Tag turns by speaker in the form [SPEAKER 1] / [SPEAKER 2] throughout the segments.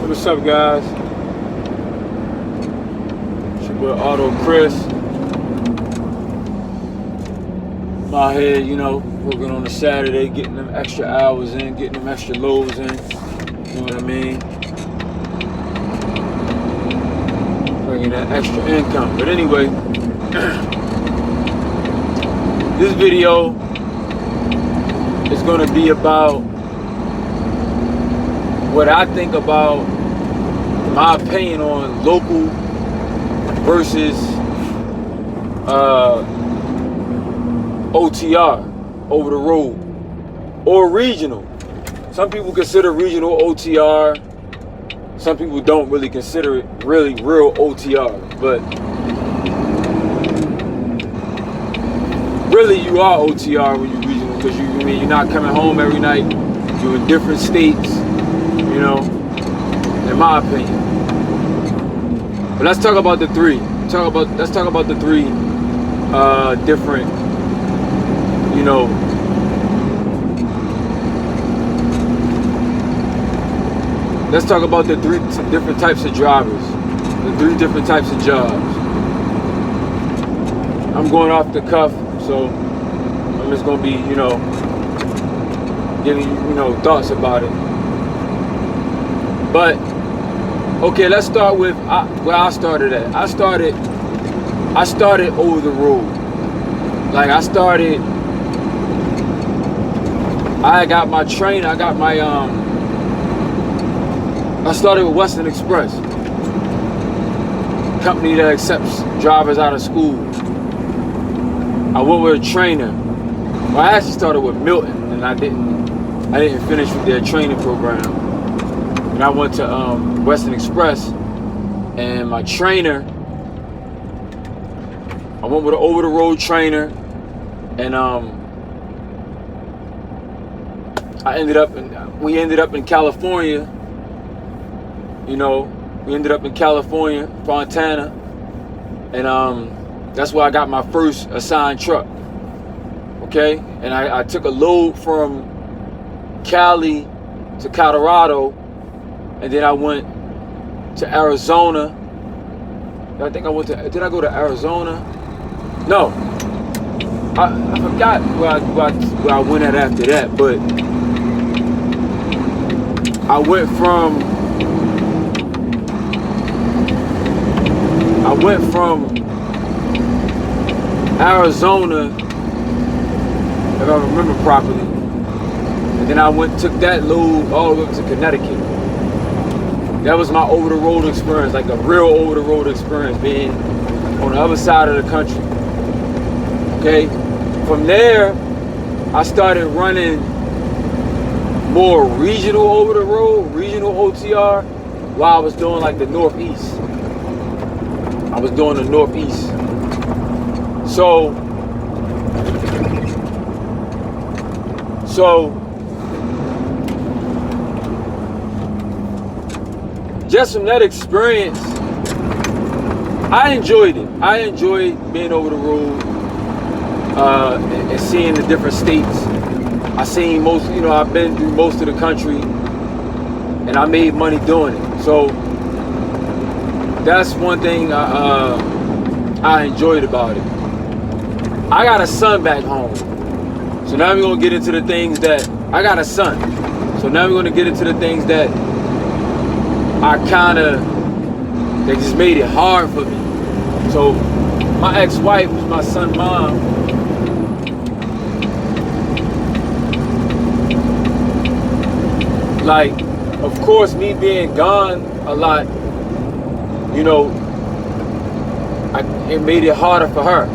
[SPEAKER 1] What's up, guys? It's your boy Auto Chris. I'm out here, working on a Saturday, getting them extra hours in, getting them extra loads in. You know what I mean? Bringing that extra income. But anyway, this video is going to be about what I think about, my opinion on local versus OTR, over the road, or regional. Some people consider regional OTR. Some people don't really consider it really real OTR. But really, you are OTR when you're regional, because you're not coming home every night. You're in different states. In my opinion. But let's talk about the three. Let's talk about the three different, let's talk about the three different types of drivers, the three different types of jobs. I'm going off the cuff, so I'm just gonna be, giving you, thoughts about it. But okay, let's start with where I started at. I started over the road. Like I got my train. I started with Western Express, company that accepts drivers out of school. I went with a trainer. Well, I actually started with Milton, and I didn't finish with their training program. And I went to Western Express, and my trainer, I went with an over-the-road trainer, and we ended up in California. We ended up in California, Fontana, and that's where I got my first assigned truck. Okay, and I took a load from Cali to Colorado. And then I went to Arizona. Did I go to Arizona? No. I forgot where I went at after that, but I went from Arizona, if I remember properly. And then I took that load all the way up to Connecticut. That was my over-the-road experience, like a real over-the-road experience, being on the other side of the country. Okay? From there, I started running more regional over-the-road, regional OTR, while I was doing like the Northeast. I was doing the Northeast. So just from that experience, I enjoyed it. I enjoyed being over the road and seeing the different states. I've been through most of the country, and I made money doing it. So that's one thing I enjoyed about it. I got a son back home. So now we're going to get into the things that, I got a son. So now we're going to get into the things that they just made it hard for me. So my ex-wife, who's my son's mom, like, of course, me being gone a lot, it made it harder for her.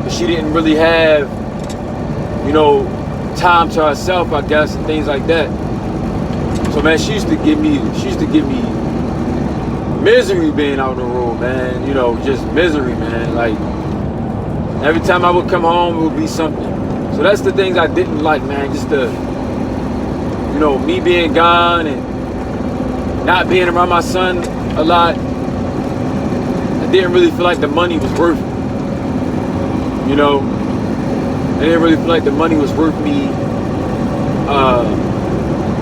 [SPEAKER 1] But she didn't really have, time to herself, I guess, and things like that. So man, she used to give me misery being out on the road, man. Just misery, man. Like every time I would come home, it would be something. So that's the things I didn't like, man. Just me being gone and not being around my son a lot. I didn't really feel like the money was worth it. I didn't really feel like the money was worth me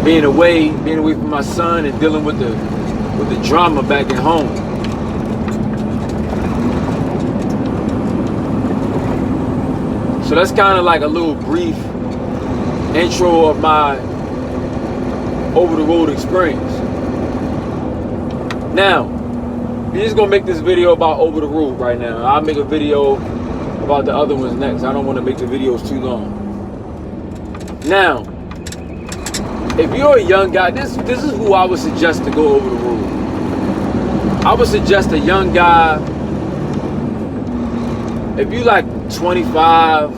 [SPEAKER 1] being away from my son and dealing with the with the drama back at home. So that's kind of like a little brief intro of my over-the-road experience. Now, we're just gonna make this video about over the road right now. I'll make a video about the other ones next. I don't want to make the videos too long. Now, if you're a young guy, this is who I would suggest to go over the road. I would suggest a young guy, if you like 25,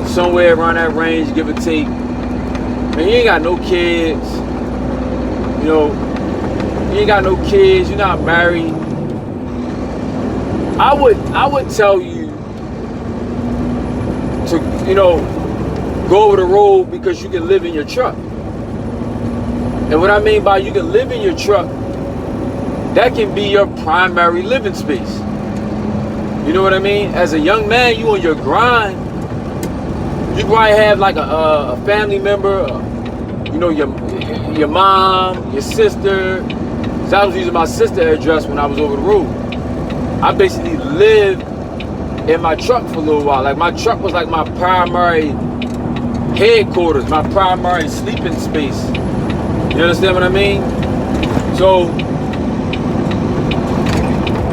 [SPEAKER 1] somewhere around that range, give or take. Man, you ain't got no kids. You know, you ain't got no kids. You're not married. I would tell you to, you know, go over the road because you can live in your truck. And what I mean by you can live in your truck, that can be your primary living space. You know what I mean? As a young man, you on your grind. You probably have like a family member, you know, your mom, your sister. So I was using my sister's address when I was over the road. I basically lived in my truck for a little while. Like, my truck was like my primary headquarters, my primary sleeping space. You understand what I mean? So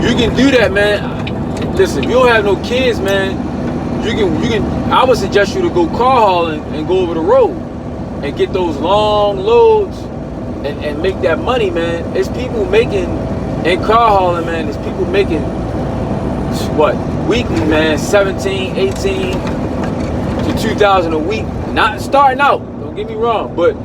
[SPEAKER 1] you can do that, man. Listen, if you don't have no kids, man, you can. I would suggest you to go car hauling and go over the road and get those long loads and make that money, man. It's people making in car hauling, man. It's people making what weekly, man, 17, 18 to 2,000 a week. Not starting out. Don't get me wrong, but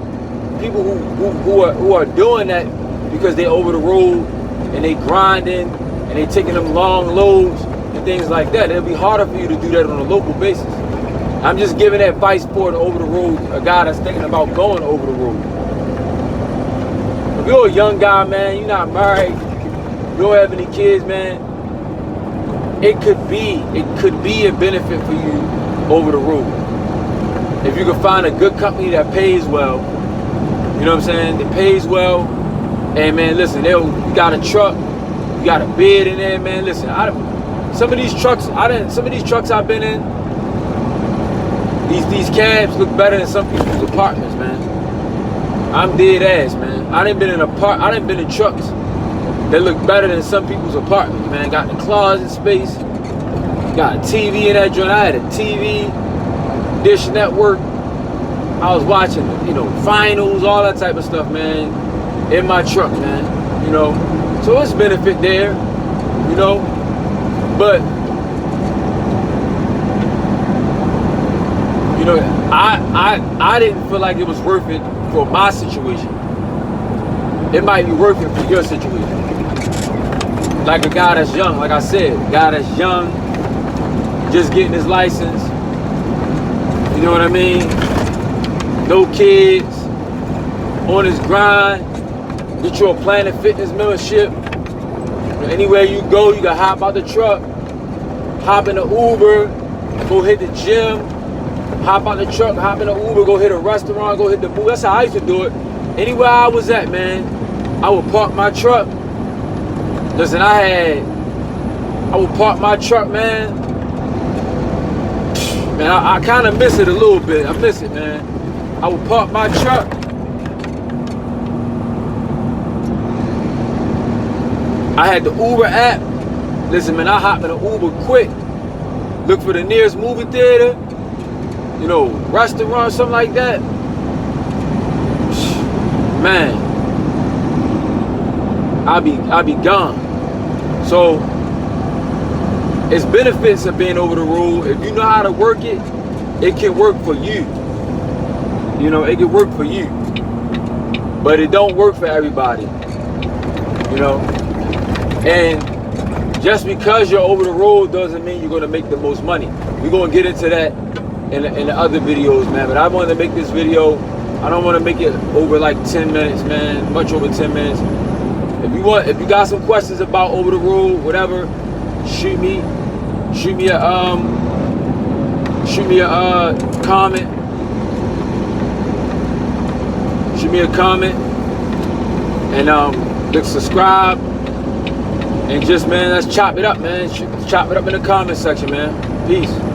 [SPEAKER 1] people who are doing that because they over the road and they grinding and they taking them long loads and things like that. It'll be harder for you to do that on a local basis. I'm just giving advice for an over the road, a guy that's thinking about going over the road. If you're a young guy, man, you're not married, you don't have any kids, man, it could be a benefit for you over the road. If you can find a good company that pays well, you know what I'm saying? It pays well, and man, listen, you got a truck, you got a bed in there, man. Listen, some of these trucks I've been in, these cabs look better than some people's apartments, man. I'm dead ass, man. I done been in trucks that look better than some people's apartments, man. Got the closet space, got a TV in that joint. I had a TV, Dish Network. I was watching, you know, finals, all that type of stuff, man, in my truck, man. You know, so it's benefit there, you know, but you know, I didn't feel like it was worth it for my situation. It might be worth it for your situation. Like a guy that's young, like I said, a guy that's young, just getting his license. You know what I mean? No kids, on his grind. Get you a Planet Fitness membership. Anywhere you go, you can hop out the truck, hop in the Uber, go hit the gym. Hop out the truck, hop in the Uber, go hit a restaurant, go hit the movie. That's how I used to do it. Anywhere I was at, man, I would park my truck. Listen, I would park my truck, man. Man, I kind of miss it a little bit. I miss it, man. I would park my truck. I had the Uber app. Listen, man, I hop in the Uber quick. Look for the nearest movie theater. You know, restaurant, something like that. Man, I'll be gone. So it's benefits of being over the road. If you know how to work it, it can work for you. You know, it can work for you. But it don't work for everybody. You know? And just because you're over the road doesn't mean you're gonna make the most money. We're gonna get into that in the other videos, man. But I wanted to make this video. I don't want to make it over like 10 minutes, man. Much over 10 minutes. If you got some questions about over the road, whatever, shoot me a comment. Shoot me a comment. And let's subscribe. And just, man, let's chop it up, man. Chop it up in the comment section, man. Peace.